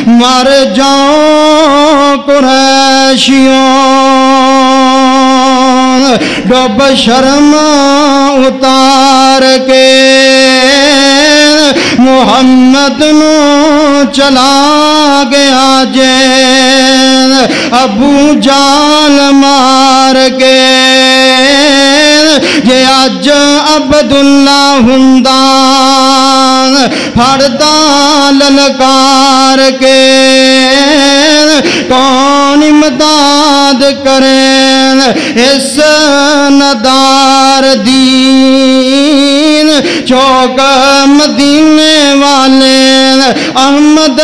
مر جاؤ قریشیوں ڈوب شرم اتار کے محمد نو چلا گیا جین ابو جال مار کے جے اج عبداللہ ہندان پھڑدا للکار کے کون امداد کریں اس ندار دین چوک مدینے والے احمد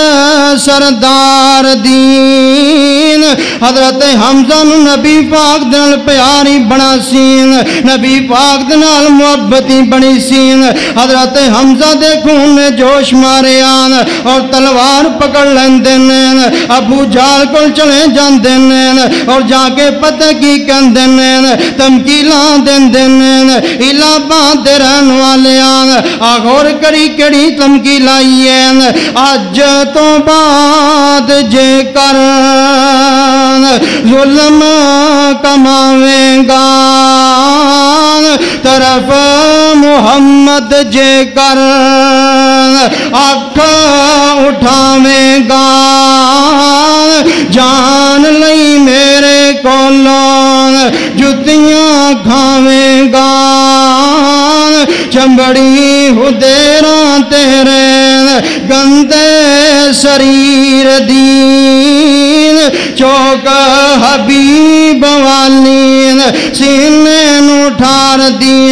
سردار دین حضرت حمزہ نبی پاک دنال پیاری بنا سین نبی پاک دنال محبتی بنی سین حضرت حمزہ دے خون نے جوش مارے آن اور تلوار پکڑ لین دین ابو جال کو چلے جان دین اور جا کے پتہ کی کن دین تمکیلان دین دین الہباد دے رہن والے آن آغور کری کری تمکیل آئین آج تو بعد جے کر ظلم کماویں گا طرف محمد جے کر آنکھ اٹھاویں گا جان لئی میرے کولوں جتیاں کھاویں گا چمبڑی ہدیراں تیرے گندے شریر دین چوک حبیب والین سینے نو ٹھار دین